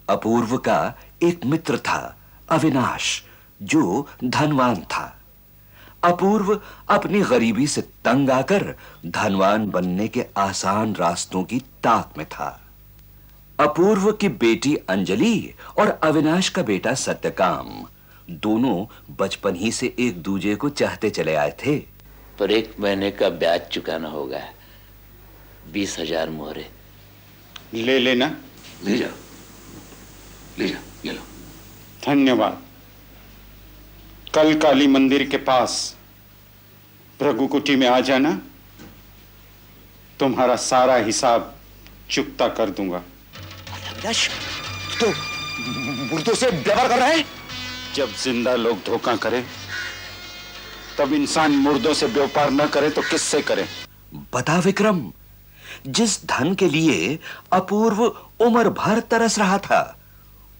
अपूर्व का एक मित्र था अविनाश, जो धनवान था। अपूर्व अपनी गरीबी से तंग आकर धनवान बनने के आसान रास्तों की ताक में था। अपूर्व की बेटी अंजलि और अविनाश का बेटा सत्यकाम दोनों बचपन ही से एक दूजे को चाहते चले आए थे। पर 1 महीने का ब्याज चुकाना होगा, 20,000 मोहरे। ले लेना। ले जाओ, ले जाओ, ये लो। धन्यवाद। कल काली मंदिर के पास भृगुकुटी में आ जाना, तुम्हारा सारा हिसाब चुकता कर दूंगा। अविनाश, तो मुर्दों से व्यवहार कर रहा है? जब जिंदा लोग धोखा करें, तब इंसान मुर्दों से व्यापार न करे तो किससे करे? बता विक्रम, जिस धन के लिए अपूर्व उम्र भर तरस रहा था,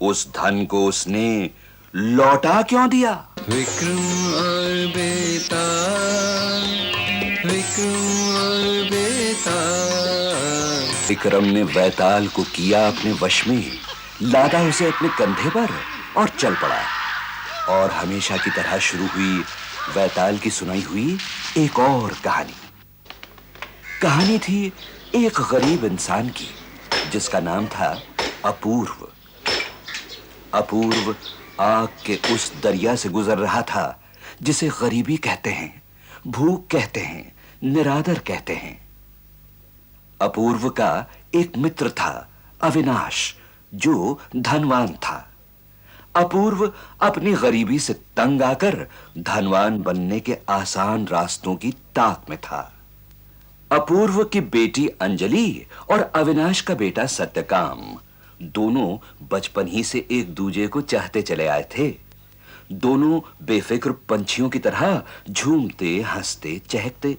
उस धन को उसने लौटा क्यों दिया? विक्रम और बेताल, विक्रम और बेताल। विक्रम ने बैताल को किया अपने वश में, लादा उसे अपने कंधे पर और चल पड़ा। और हमेशा की तरह शुरू हुई बैताल की सुनाई हुई एक और कहानी। कहानी थी एक गरीब इंसान की, जिसका नाम था अपूर्व। अपूर्व आग के उस दरिया से गुजर रहा था जिसे गरीबी कहते हैं, भूख कहते हैं, निरादर कहते हैं। अपूर्व का एक मित्र था अविनाश, जो धनवान था। अपूर्व अपनी गरीबी से तंग आकर धनवान बनने के आसान रास्तों की ताक में था। अपूर्व की बेटी अंजलि और अविनाश का बेटा सत्यकाम दोनों बचपन ही से एक दूजे को चाहते चले आए थे। दोनों बेफिक्र पंछियों की तरह झूमते, हंसते, चहकते।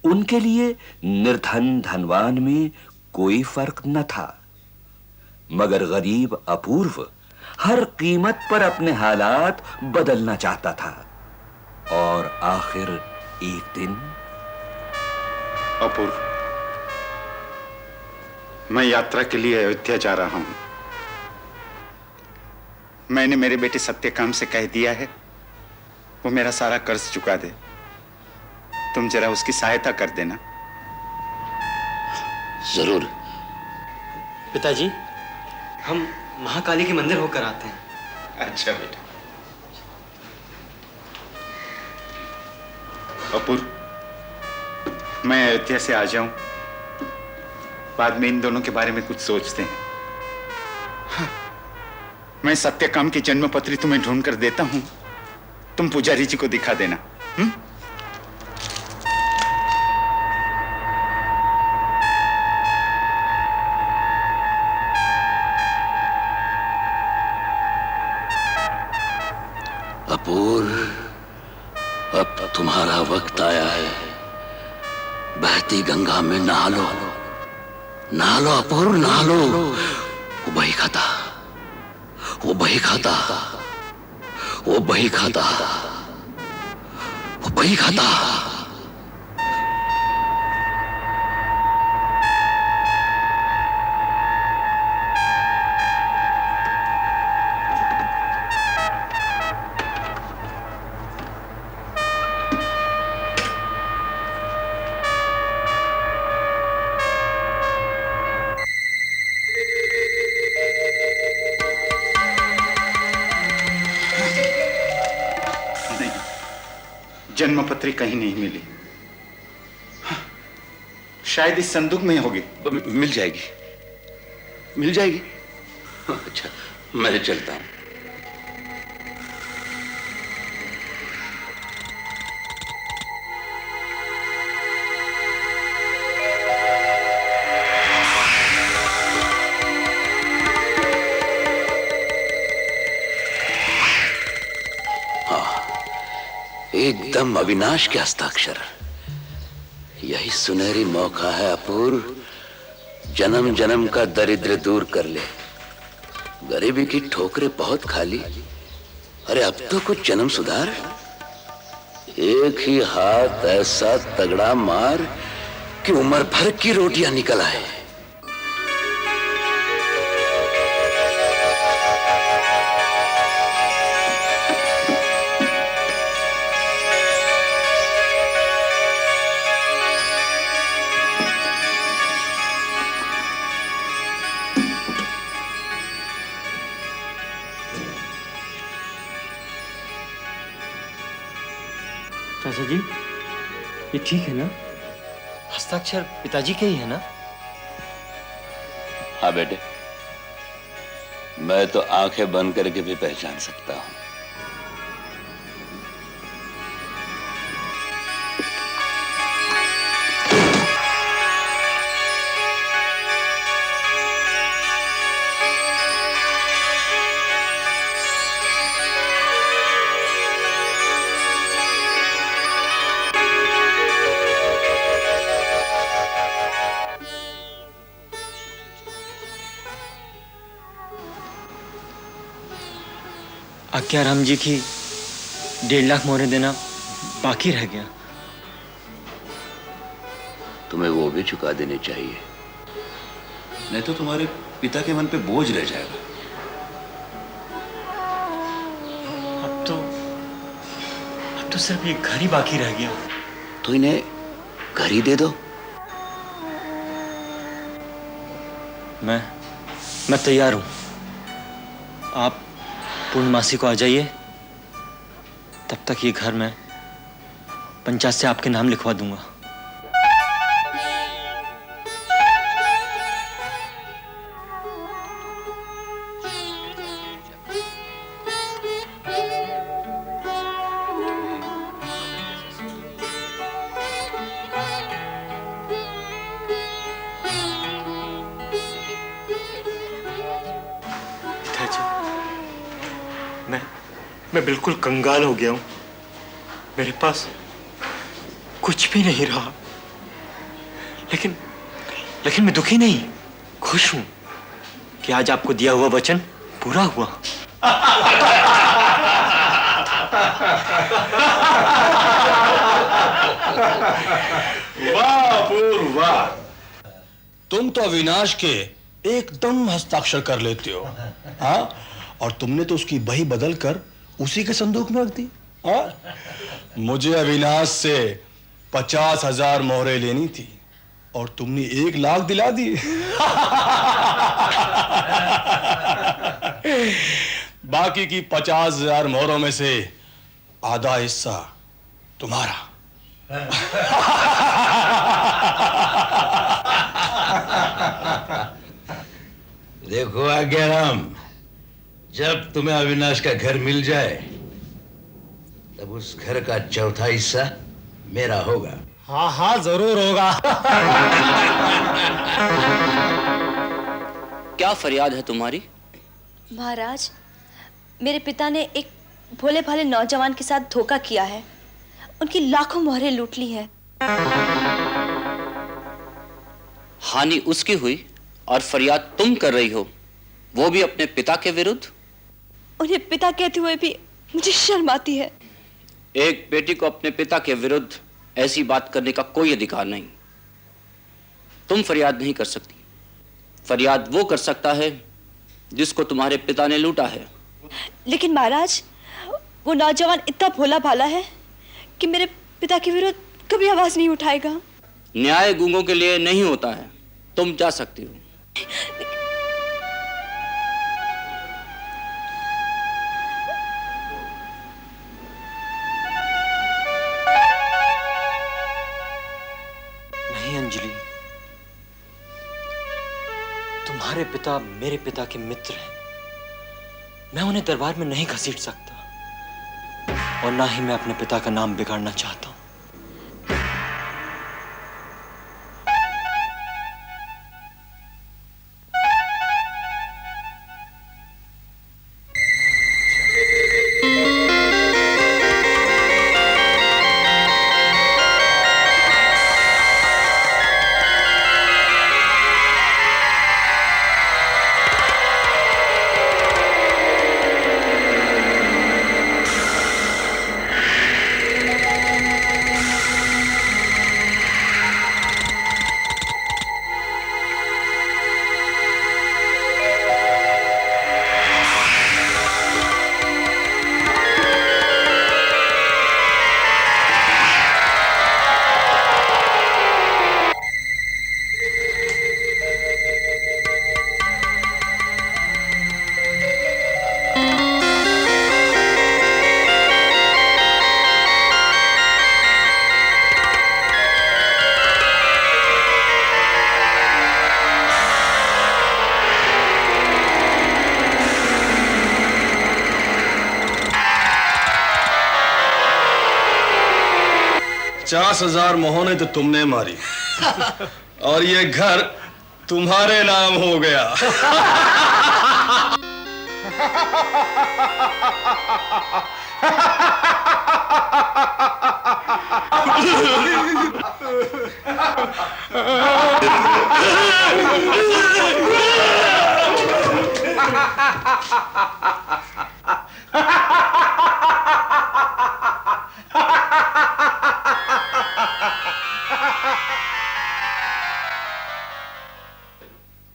उनके लिए निर्धन धनवान में कोई फर्क न था। मगर गरीब अपूर्व हर कीमत पर अपने हालात बदलना चाहता था। और आखिर एक दिन, अपूर्व, मैं यात्रा के लिए अयोध्या जा रहा हूं। मैंने मेरे बेटे सत्यकाम से कह दिया है वो मेरा सारा कर्ज चुका दे। तुम जरा उसकी सहायता कर देना। जरूर। पिताजी, हम महाकाली के मंदिर होकर आते हैं। अच्छा बेटा। अपूर्व, मैं अयोध्या से आ जाऊं, बाद में इन दोनों के बारे में कुछ सोचते हैं। हाँ, मैं सत्यकाम की जन्मपत्री तुम्हें ढूंढ कर देता हूं, तुम पुजारी जी को दिखा देना। अपूर्व, अब तुम्हारा वक्त आया है। बहती गंगा में नहा लो, नहा लो अपूर्व, नहा लो। वो बही खाता, वो बही खाता, वो बही खाता, वो बही खाता। जन्मपत्री कहीं नहीं मिली। शायद इस संदूक में होगी। मिल जाएगी, मिल जाएगी। अच्छा, मैं चलता हूं। एकदम अविनाश के हस्ताक्षर। यही सुनहरी मौका है अपूर्व, जन्म जन्म का दरिद्र दूर कर ले। गरीबी की ठोकरें बहुत खाली। अरे अब तो कुछ जन्म सुधार। एक ही हाथ ऐसा तगड़ा मार कि उम्र भर की रोटियां निकल आए। चाचा जी, ये ठीक है ना? हस्ताक्षर पिताजी के ही है ना? हाँ बेटे, मैं तो आंखें बंद करके भी पहचान सकता हूं। आज्ञाराम जी की 1.5 लाख मोहरें देना बाकी रह गया। तुम्हें वो भी चुका देने चाहिए, नहीं तो तुम्हारे पिता के मन पे बोझ रह जाएगा। अब तो सिर्फ ये घर ही बाकी रह गया। तो इन्हें घर ही दे दो। मैं तैयार हूं। आप पूर्णमासी को आ जाइए, तब तक ये घर मैं पंचायत से आपके नाम लिखवा दूंगा। मैं बिल्कुल कंगाल हो गया हूं। मेरे पास कुछ भी नहीं रहा, लेकिन मैं दुखी नहीं, खुश हूं कि आज आपको दिया हुआ वचन पूरा हुआ। वाह अपूर्व वाह, तुम तो अविनाश के एकदम हस्ताक्षर कर लेते हो। हाँ, और तुमने तो उसकी बही बदल कर उसी के संदूक में रख दी। हाँ, मुझे अविनाश से 50,000 मोहरें लेनी थी और तुमने 1 लाख दिला दी। बाकी की 50,000 मोहरों में से आधा हिस्सा तुम्हारा। देखो आज्ञाराम, जब तुम्हें अविनाश का घर मिल जाए तब उस घर का चौथा हिस्सा मेरा होगा। हाँ हाँ जरूर होगा। क्या फरियाद है तुम्हारी? महाराज, मेरे पिता ने एक भोले भाले नौजवान के साथ धोखा किया है। उनकी लाखों मोहरें लूट ली हैं। हानि उसकी हुई और फरियाद तुम कर रही हो, वो भी अपने पिता के विरुद्ध। उन्हें पिता कहते हुए भी मुझे शर्म आती है। एक बेटी को अपने पिता के विरुद्ध ऐसी बात करने का कोई अधिकार नहीं। तुम फरियाद नहीं कर सकती। फरियाद वो कर सकता है जिसको तुम्हारे पिता ने लूटा है। लेकिन महाराज, वो नौजवान इतना भोला भाला है कि मेरे पिता के विरुद्ध कभी आवाज नहीं उठाएगा। न्याय गूंगों के लिए नहीं होता है। तुम जा सकती हो। नहीं अंजलि, तुम्हारे पिता मेरे पिता के मित्र हैं। मैं उन्हें दरबार में नहीं घसीट सकता और ना ही मैं अपने पिता का नाम बिगाड़ना चाहता हूं। 50,000 मोहने तो तुमने मारी और ये घर तुम्हारे नाम हो गया।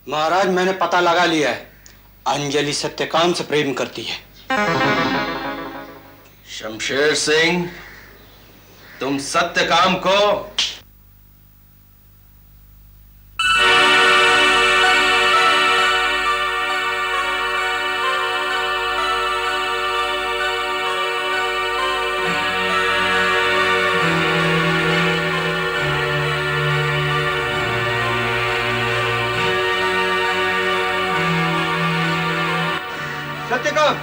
महाराज, मैंने पता लगा लिया है। अंजलि सत्यकाम से प्रेम करती है। शमशेर सिंह, तुम सत्यकाम को सत्यकाम,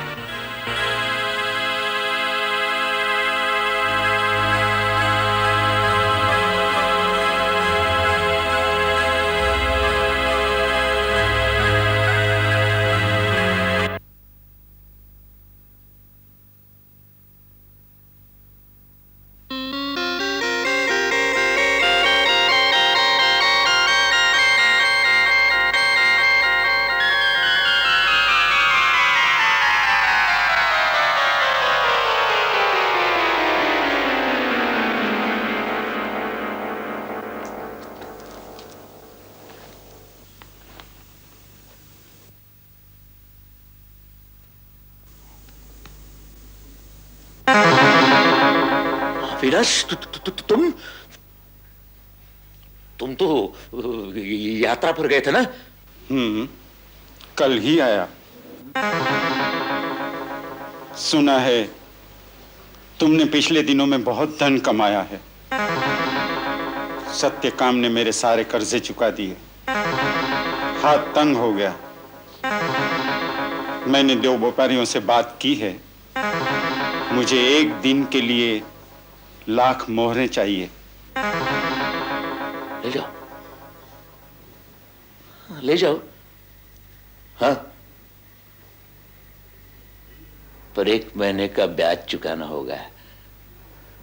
अविनाश, तुम तो यात्रा पर गए थे ना? कल ही आया। सुना है तुमने पिछले दिनों में बहुत धन कमाया है। सत्यकाम ने मेरे सारे कर्जे चुका दिए। हाथ तंग हो गया। मैंने दो व्यापारियों से बात की है। मुझे एक दिन के लिए 1,00,000 मोहरें चाहिए। ले जाओ, ले जाओ। हाँ, पर 1 महीने का ब्याज चुकाना होगा।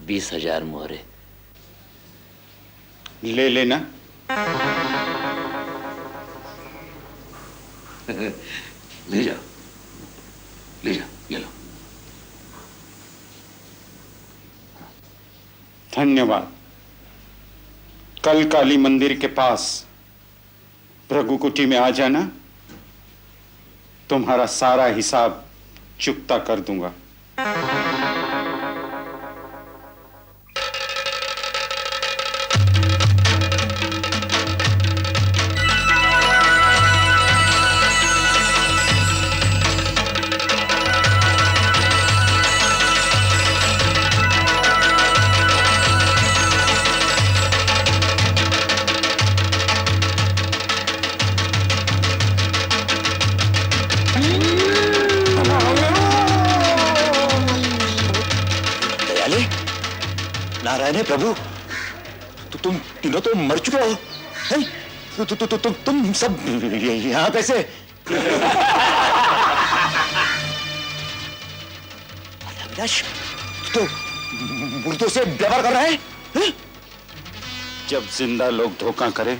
20,000 मोहरे। ले लेना। ले जाओ, ले जाओ, ये लो। धन्यवाद। कल काली मंदिर के पास भृगुकुटी में आ जाना। तुम्हारा सारा हिसाब चुकता कर दूंगा। नारायण प्रभु, तुम तीनों तो मर चुके हो, हैं? तुम सब यहाँ कैसे? अविनाश, तो मुर्दों से व्यवहार कर रहा है? जब जिंदा लोग धोखा करें,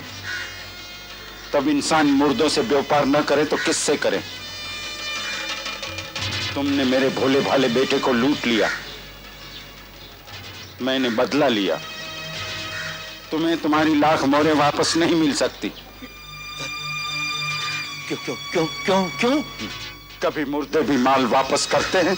तब इंसान मुर्दों से व्यापार न करे तो किससे करे? तुमने मेरे भोले भाले बेटे को लूट लिया। मैंने बदला लिया। तुम्हें तुम्हारी 1,00,000 मोहरें वापस नहीं मिल सकती। क्यों क्यों क्यों क्यों क्यों? कभी मुर्दे भी माल वापस करते हैं।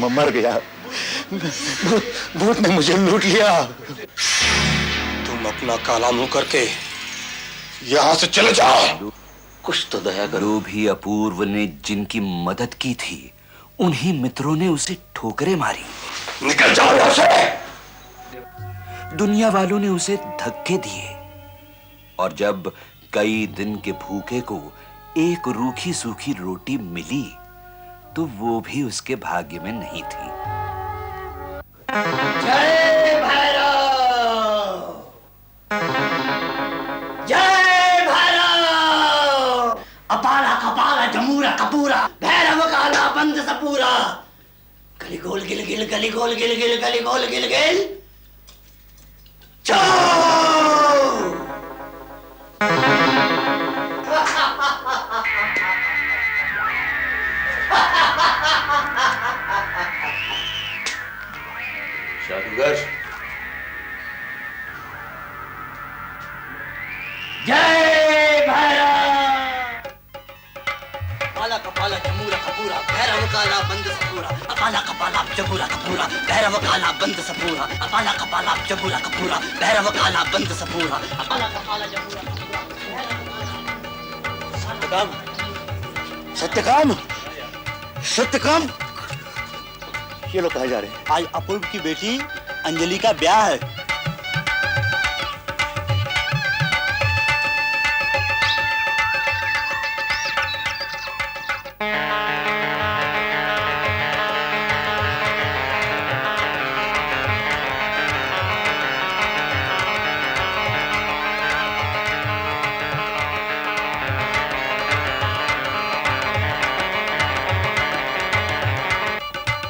मर गया। भूत ने मुझे लूट लिया। तुम अपना काला मुंह करके यहां से चले जाओ। कुछ तो दया करो। जो भी अपूर्व ने जिनकी मदद की थी, उन्हीं मित्रों ने उसे ठोकरें मारी। निकल जाओ यहां से। दुनिया वालों ने उसे धक्के दिए और जब कई दिन के भूखे को एक रूखी सूखी रोटी मिली तो वो भी उसके भाग्य में नहीं थी। जय भैरव, जय भैरव, अपाला कपाला जमूरा कपूरा, भैरव काला बंद सपूरा, गली गोल गिल गिल, गली गोल गिल गिल, गली गोल गिल गिल, चो। जादूगर, जय भैरव, अपाला कपाला जमूरा कपूरा, भैरव काला बंद सपूरा, अपाला कपाला जमूरा कपूरा, भैरव काला बंद सपूरा, अपाला कपाला जमूरा कपूरा, भैरव काला बंद सपूरा, अपाला कपाला जमूरा कपूरा। सत्यकाम, सत्यकाम, सत्यकाम, ये लोग कहाँ जा रहे हैं? आज अपूर्व की बेटी अंजलि का ब्याह है।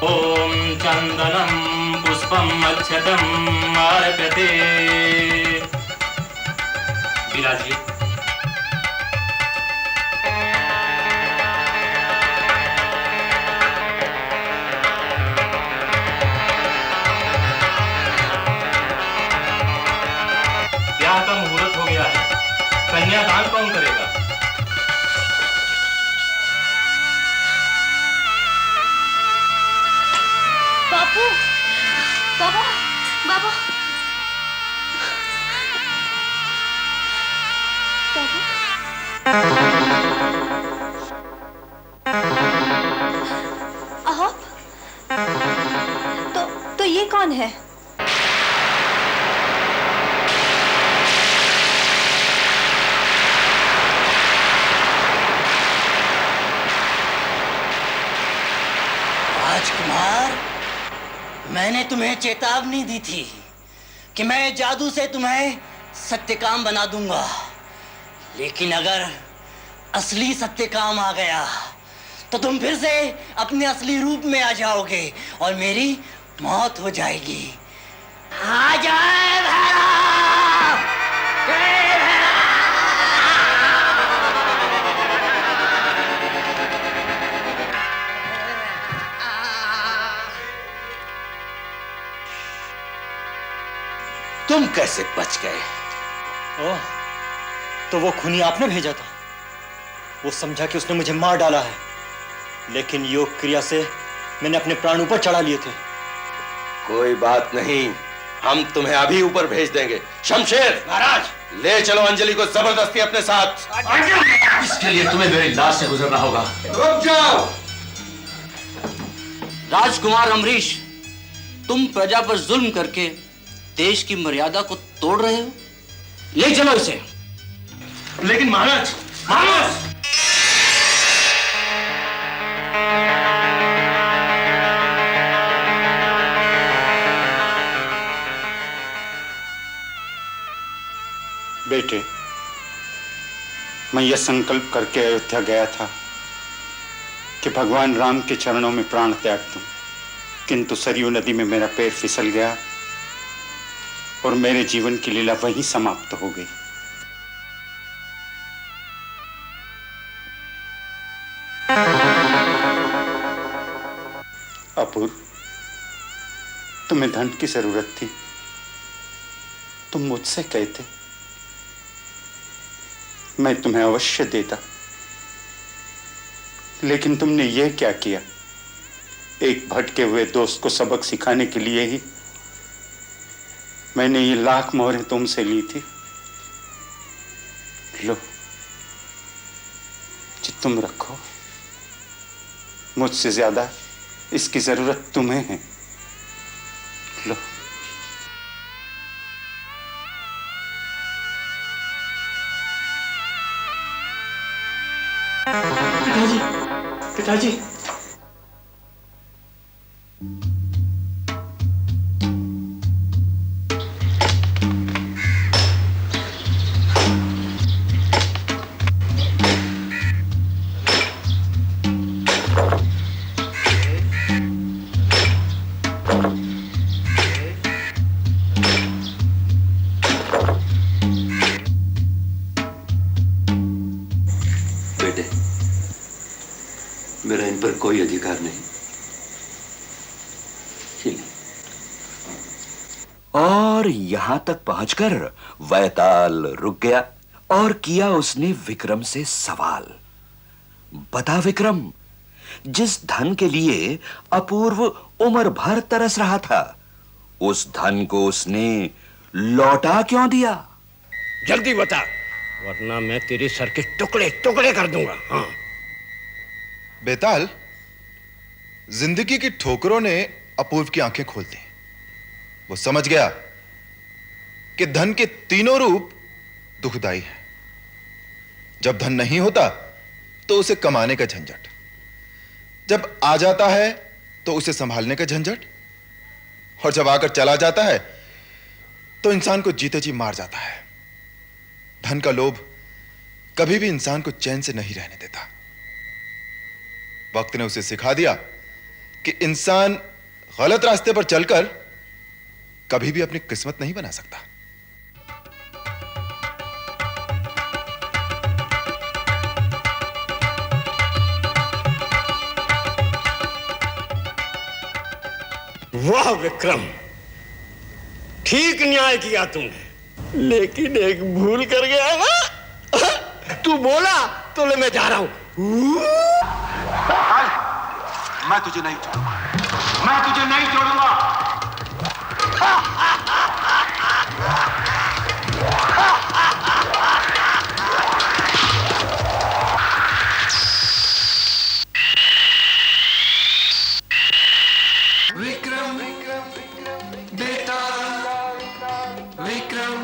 ओम चंदनम पुष्पम अक्षतम अर्पते। विराजिए। ब्याह का मुहूर्त हो गया है, कन्यादान कौन करेगा? बापू, बाबा, बाबा, आप? तो ये कौन है? राजकुमार, मैंने तुम्हें चेतावनी दी थी कि मैं जादू से तुम्हें सत्यकाम बना दूंगा, लेकिन अगर असली सत्यकाम आ गया तो तुम फिर से अपने असली रूप में आ जाओगे और मेरी मौत हो जाएगी। आ जाए भैरव, जय भैरव। तुम कैसे बच गए? ओह, तो वो खूनी आपने भेजा था। वो समझा कि उसने मुझे मार डाला है, लेकिन योग क्रिया से मैंने अपने प्राण ऊपर चढ़ा लिए थे। कोई बात नहीं, हम तुम्हें अभी ऊपर भेज देंगे। शमशेर महाराज, ले चलो अंजलि को जबरदस्ती अपने साथ। इसके लिए तुम्हें मेरी लाश से गुजरना होगा। रुक जाओ। राजकुमार अमरीश, तुम प्रजा पर जुल्म करके देश की मर्यादा को तोड़ रहे हो। ले चलो इसे। लेकिन महाराज, महाराज, बेटे, मैं यह संकल्प करके अयोध्या गया था कि भगवान राम के चरणों में प्राण त्याग दूं, किंतु सरयू नदी में मेरा पैर फिसल गया और मेरे जीवन की लीला वहीं समाप्त हो गई। अपूर्व, तुम्हें धन की जरूरत थी, तुम मुझसे कहते, मैं तुम्हें अवश्य देता, लेकिन तुमने यह क्या किया? एक भटके हुए दोस्त को सबक सिखाने के लिए ही मैंने ये लाख मोहरें तुमसे ली थी। लो जी, तुम रखो, मुझसे ज्यादा इसकी जरूरत तुम्हें है। लो। पिताजी। बेटे, मेरा इन पर कोई अधिकार नहीं। और यहां तक पहुंचकर वैताल रुक गया और किया उसने विक्रम से सवाल। बता विक्रम, जिस धन के लिए अपूर्व उम्र भर तरस रहा था, उस धन को उसने लौटा क्यों दिया? जल्दी बता, वरना मैं तेरे सर के टुकड़े टुकड़े कर दूंगा। हाँ। बेताल, जिंदगी की ठोकरों ने अपूर्व की आंखें खोल दी। वो समझ गया कि धन के तीनों रूप दुखदाई है। जब धन नहीं होता तो उसे कमाने का झंझट, जब आ जाता है तो उसे संभालने का झंझट, और जब आकर चला जाता है तो इंसान को जीते जी मार जाता है। धन का लोभ कभी भी इंसान को चैन से नहीं रहने देता। वक्त ने उसे सिखा दिया कि इंसान गलत रास्ते पर चलकर कभी भी अपनी किस्मत नहीं बना सकता। वाह विक्रम, ठीक न्याय किया तुमने, लेकिन एक भूल कर गया ना। तू बोला तो ले मैं जा रहा हूं। मैं तुझे नहीं छोड़ूंगा, मैं तुझे नहीं छोड़ूंगा। विक्रम बेटा, विक्रम